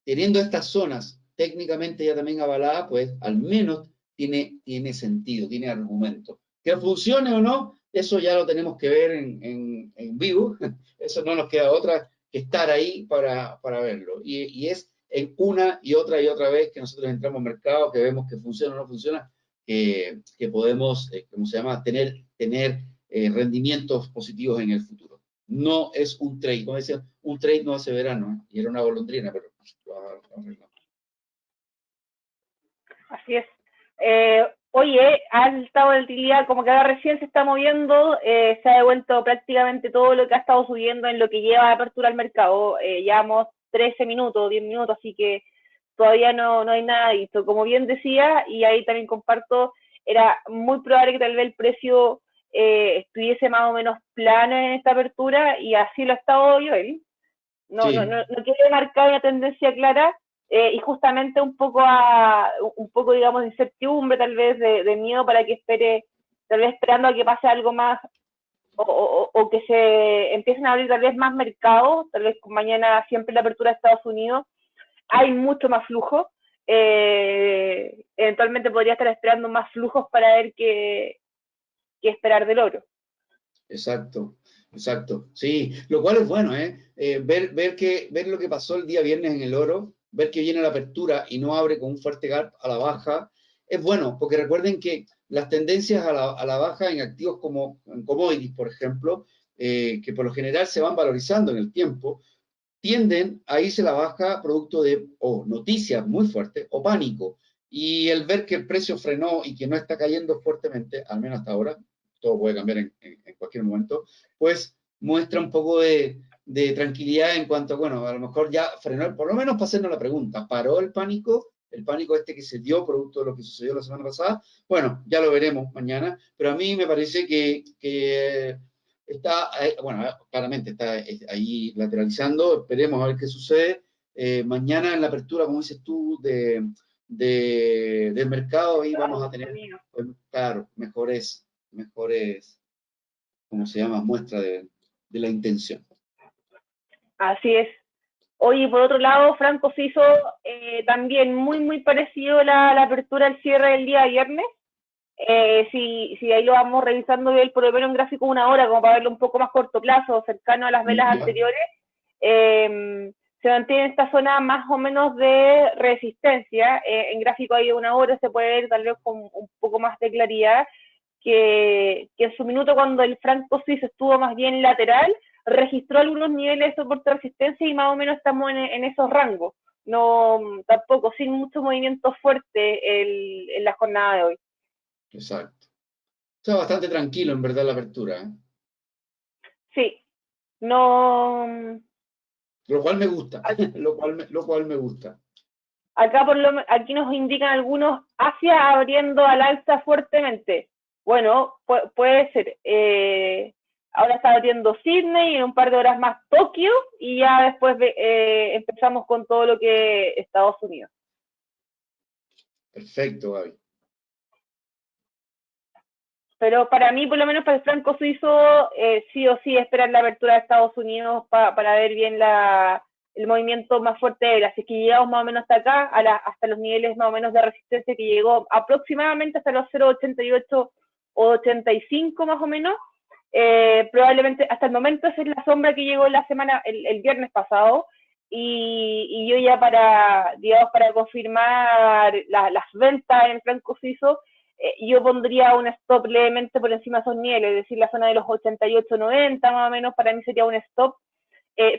Teniendo estas zonas técnicamente ya también avaladas, pues al menos tiene sentido, tiene argumento. Que funcione o no, eso ya lo tenemos que ver en vivo, eso no nos queda otra que estar ahí para verlo. Y es en una y otra vez que nosotros entramos al mercado, que vemos que funciona o no funciona, que podemos, ¿cómo se llama?, tener rendimientos positivos en el futuro. No es un trade, como decía, un trade no hace verano, ¿eh? Y era una golondrina, pero lo arreglamos. Así es. Oye, ha estado de utilidad, como que ahora recién se está moviendo, se ha devuelto prácticamente todo lo que ha estado subiendo en lo que lleva de apertura al mercado. Llevamos 13 minutos, 10 minutos, así que todavía no hay nada visto. Como bien decía, y ahí también comparto, era muy probable que tal vez el precio estuviese más o menos plano en esta apertura, y así lo ha estado hoy. Sí, No quiere marcar una tendencia clara, y justamente un poco, digamos, de incertidumbre, tal vez de miedo para que espere, tal vez esperando a que pase algo más, o que se empiecen a abrir tal vez más mercados, tal vez mañana siempre la apertura de Estados Unidos, hay mucho más flujo, eventualmente podría estar esperando más flujos para ver qué esperar del oro. exacto, exacto. Sí, lo cual es bueno, ¿eh? Ver lo que pasó el día viernes en el oro, ver que viene la apertura y no abre con un fuerte gap a la baja, es bueno, porque recuerden que las tendencias a la baja en activos como en commodities, por ejemplo, que por lo general se van valorizando en el tiempo, tienden a irse a la baja producto de o noticias muy fuertes o pánico. Y el ver que el precio frenó y que no está cayendo fuertemente, al menos hasta ahora, todo puede cambiar en cualquier momento, pues muestra un poco de tranquilidad en cuanto, bueno, a lo mejor ya frenó, por lo menos para hacernos la pregunta, ¿paró el pánico este que se dio producto de lo que sucedió la semana pasada? Bueno, ya lo veremos mañana, pero a mí me parece que está, bueno, claramente está ahí lateralizando, esperemos a ver qué sucede. Mañana en la apertura, como dices tú, del mercado, ahí vamos a tener, pues, claro, mejores, ¿cómo se llama? Muestra de la intención. Así es. Oye, por otro lado, Franco se hizo también muy parecido la apertura al cierre del día viernes. Si ahí lo vamos revisando bien, por lo menos en gráfico una hora, como para verlo un poco más corto plazo, cercano a las velas ¿Ya? anteriores, se mantiene esta zona más o menos de resistencia. En gráfico ahí de una hora se puede ver tal vez con un poco más de claridad que en su minuto cuando el franco suizo estuvo más bien lateral, registró algunos niveles de soporte de resistencia y más o menos estamos en esos rangos. No, tampoco, sin mucho movimiento fuerte en la jornada de hoy. Exacto. Está bastante tranquilo, en verdad, la apertura, ¿eh? Sí, no. Lo cual me gusta, lo cual me gusta. Acá aquí nos indican algunos Asia abriendo al alza fuertemente. Bueno, puede ser. Ahora está abriendo Sydney y en un par de horas más Tokio y ya después empezamos con todo lo que Estados Unidos. Perfecto, Gaby. Pero para mí, por lo menos para el franco suizo, sí o sí esperar la apertura de Estados Unidos para ver bien el movimiento más fuerte de él. Así que llegamos más o menos hasta acá, hasta los niveles más o menos de resistencia que llegó aproximadamente hasta los 0,88 o 85 más o menos. Probablemente hasta el momento esa es la sombra que llegó la semana, el viernes pasado. Y yo ya digamos, para confirmar las ventas en el franco suizo, yo pondría un stop levemente por encima de esos niveles, es decir, la zona de los 88-90 más o menos, para mí sería un stop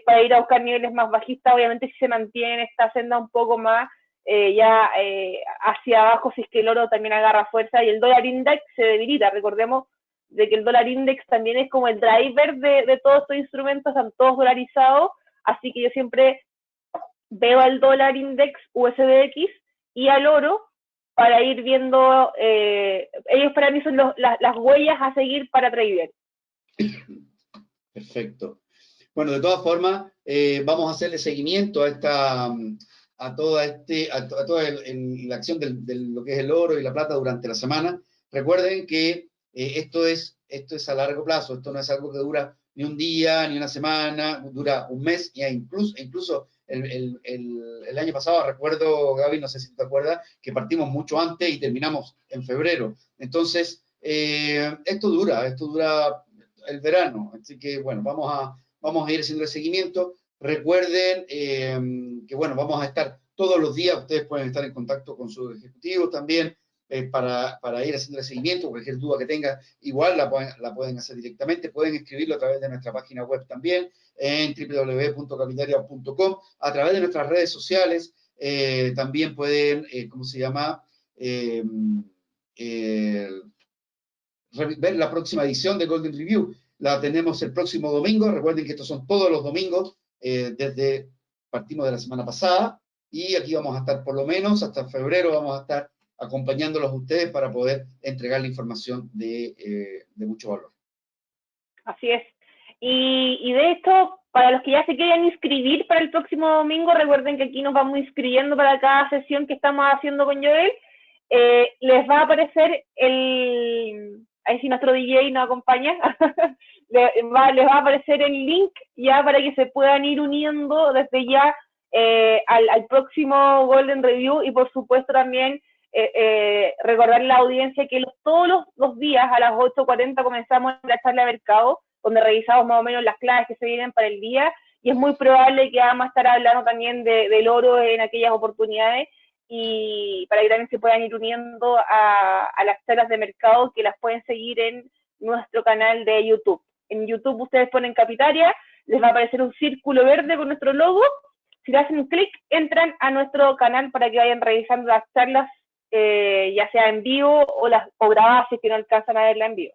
para ir a buscar niveles más bajistas. Obviamente si se mantiene esta senda un poco más hacia abajo, si es que el oro también agarra fuerza y el dólar index se debilita. Recordemos de que el dólar index también es como el driver de todos estos instrumentos, están todos dolarizados, así que yo siempre veo al dólar index USDX y al oro para ir viendo, ellos para mí son las huellas a seguir para trader. Perfecto. Bueno, de todas formas, vamos a hacerle seguimiento a toda la acción de lo que es el oro y la plata durante la semana. Recuerden que esto es a largo plazo, esto no es algo que dura ni un día, ni una semana, dura un mes, e incluso el año pasado, recuerdo, Gaby, no sé si te acuerdas, que partimos mucho antes y terminamos en febrero. Entonces, esto dura el verano, así que bueno, vamos a ir haciendo el seguimiento. Recuerden que, bueno, vamos a estar todos los días, ustedes pueden estar en contacto con sus ejecutivos también para ir haciendo el seguimiento. Cualquier duda que tengan, igual la pueden hacer directamente, pueden escribirlo a través de nuestra página web también, en www.capitalia.com, a través de nuestras redes sociales, también pueden, ¿cómo se llama? Ver la próxima edición de Golden Review. La tenemos el próximo domingo. Recuerden que estos son todos los domingos, partimos de la semana pasada, y aquí vamos a estar por lo menos hasta febrero, vamos a estar acompañándolos a ustedes para poder entregar la información de mucho valor. Así es. Y de hecho, para los que ya se quieran inscribir para el próximo domingo, recuerden que aquí nos vamos inscribiendo para cada sesión que estamos haciendo con Joel. Les va a aparecer ahí si nuestro DJ nos acompaña, les va a aparecer el link ya para que se puedan ir uniendo desde ya al próximo Golden Review y por supuesto también recordar a la audiencia que todos los días a las 8:40 comenzamos la charla de mercado, donde revisamos más o menos las claves que se vienen para el día y es muy probable que vamos a estar hablando también del oro en aquellas oportunidades y para que también se puedan ir uniendo a las charlas de mercado que las pueden seguir en nuestro canal de YouTube. En YouTube ustedes ponen Capitalia, les va a aparecer un círculo verde con nuestro logo. Si le hacen clic, entran a nuestro canal para que vayan revisando las charlas, ya sea en vivo o grabadas si es que no alcanzan a verla en vivo.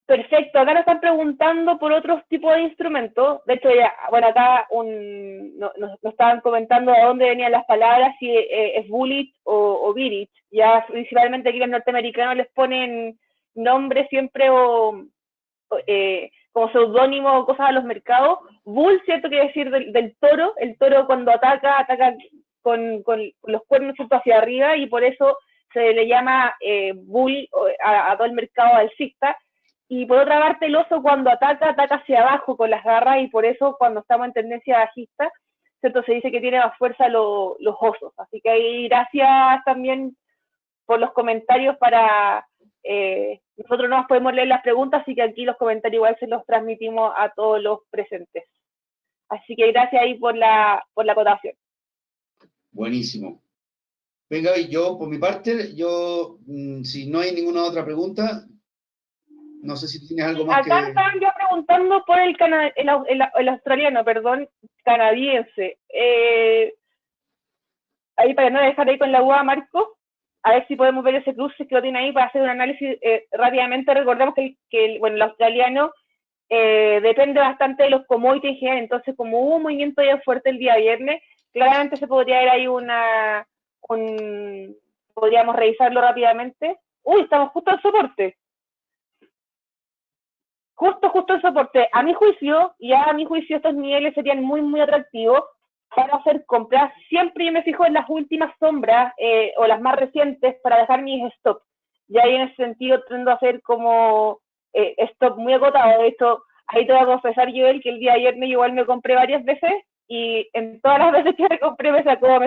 Perfecto, acá nos están preguntando por otros tipos de instrumentos. De hecho, ya, bueno, acá nos estaban comentando de dónde venían las palabras, si es bullet o birit. Ya principalmente aquí los norteamericanos les ponen nombres siempre como seudónimo o cosas a los mercados. Bull, ¿cierto? Quiere decir del toro. El toro cuando ataca con los cuernos hacia arriba y por eso se le llama bull a todo el mercado alcista. Y por otra parte, el oso cuando ataca hacia abajo con las garras y por eso cuando estamos en tendencia bajista, ¿cierto? Se dice que tiene más fuerza los osos. Así que ahí gracias también por los comentarios para... nosotros no nos podemos leer las preguntas, así que aquí los comentarios igual se los transmitimos a todos los presentes. Así que gracias ahí por la acotación. Buenísimo. Venga, y yo, por mi parte, si no hay ninguna otra pregunta, no sé si tienes algo más Acá estaban yo preguntando por el australiano, perdón, canadiense. Ahí para no dejar ahí con la UA, Marco, a ver si podemos ver ese cruce que lo tiene ahí para hacer un análisis rápidamente. Recordemos que el australiano depende bastante de los commodities en general, entonces como hubo un movimiento ya fuerte el día viernes, claramente se podría ver ahí podríamos revisarlo rápidamente. Uy, estamos justo en soporte. Justo en soporte. A mi juicio, estos niveles serían muy, muy atractivos para hacer compras. Siempre yo me fijo en las últimas sombras o las más recientes para dejar mis stops. Y ahí en ese sentido tiendo a hacer como stop muy acotado. De hecho, ahí te voy a confesar, Joel, que el día de ayer igual me compré varias veces y en todas las veces que me compré me sacó.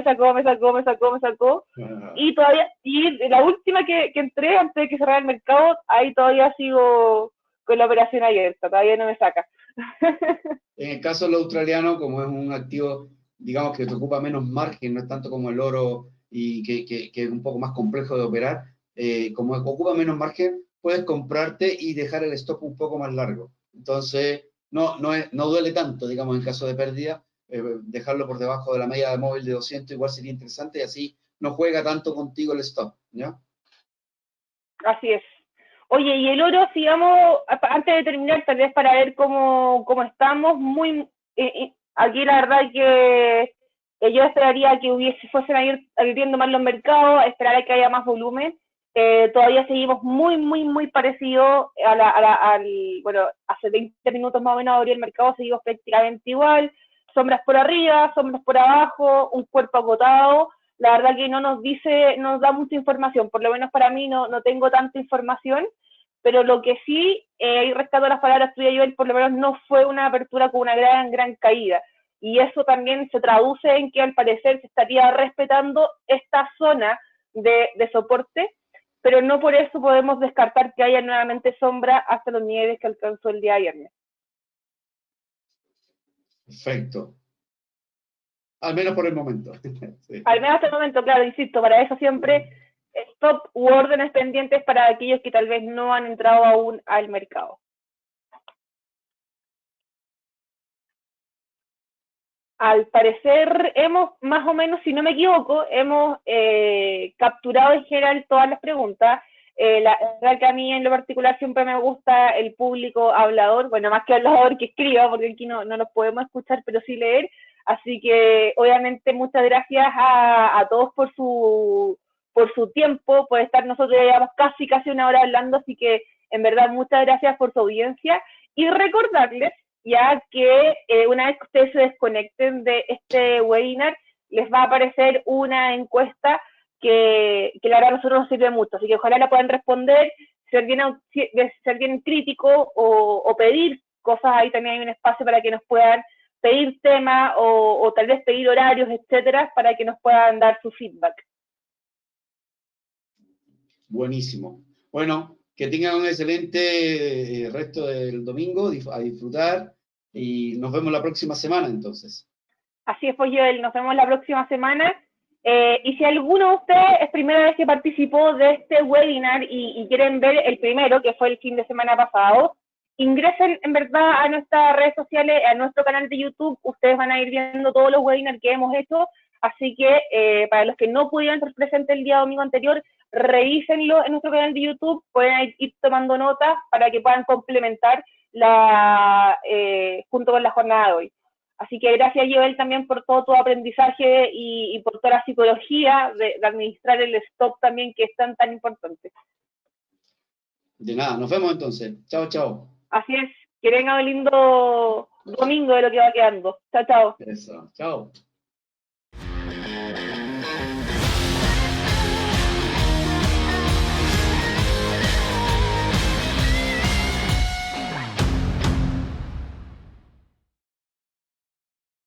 Y todavía, y la última que entré antes de que cerrara el mercado, ahí todavía sigo con la operación abierta, todavía no me saca. En el caso del australiano, como es un activo, digamos, que te ocupa menos margen, no es tanto como el oro y que es un poco más complejo de operar, como ocupa menos margen, puedes comprarte y dejar el stop un poco más largo. Entonces, no duele tanto, digamos, en caso de pérdida, dejarlo por debajo de la media de móvil de 200 igual sería interesante y así no juega tanto contigo el stop, ¿ya? Así es. Oye, y el oro, sigamos, antes de terminar, tal vez para ver cómo estamos, aquí la verdad que yo esperaría que fuesen a ir abriendo más los mercados, esperar a que haya más volumen. Todavía seguimos muy parecido bueno, hace 20 minutos más o menos abrió el mercado, seguimos prácticamente igual, sombras por arriba, sombras por abajo, un cuerpo agotado. La verdad que no nos da mucha información, por lo menos para mí no tengo tanta información, pero lo que sí, y rescato las palabras tuyas, Joel, por lo menos no fue una apertura con una gran caída. Y eso también se traduce en que al parecer se estaría respetando esta zona de soporte, pero no por eso podemos descartar que haya nuevamente sombra hasta los niveles que alcanzó el día viernes. Perfecto. Al menos por el momento. Sí. Al menos hasta el momento, claro, insisto, para eso siempre stop u órdenes pendientes para aquellos que tal vez no han entrado aún al mercado. Al parecer hemos, más o menos, si no me equivoco, hemos capturado en general todas las preguntas. La verdad que a mí en lo particular siempre me gusta el público hablador, bueno, más que hablador que escriba, porque aquí no los podemos escuchar, pero sí leer. Así que obviamente muchas gracias a todos por su tiempo, por estar nosotros ya llevamos casi una hora hablando, así que en verdad muchas gracias por su audiencia y recordarles ya que una vez que ustedes se desconecten de este webinar, les va a aparecer una encuesta que la verdad a nosotros nos sirve mucho, así que ojalá la puedan responder, ser bien crítico o pedir cosas, ahí también hay un espacio para que nos puedan pedir temas o tal vez pedir horarios, etcétera, para que nos puedan dar su feedback. Buenísimo. Bueno, que tengan un excelente resto del domingo, a disfrutar y nos vemos la próxima semana entonces. Así es, pues Joel, nos vemos la próxima semana. Y si alguno de ustedes es primera vez que participó de este webinar y quieren ver el primero, que fue el fin de semana pasado, ingresen en verdad a nuestras redes sociales, a nuestro canal de YouTube, ustedes van a ir viendo todos los webinars que hemos hecho, así que para los que no pudieron estar presentes el día domingo anterior, revísenlo en nuestro canal de YouTube, pueden ir tomando notas para que puedan complementar junto con la jornada de hoy. Así que gracias, Joel, también por todo tu aprendizaje y por toda la psicología de administrar el stop también, que es tan importante. De nada, nos vemos entonces. Chao, chao. Así es, que tenga un lindo domingo de lo que va quedando. Chao, chao. Eso, chao.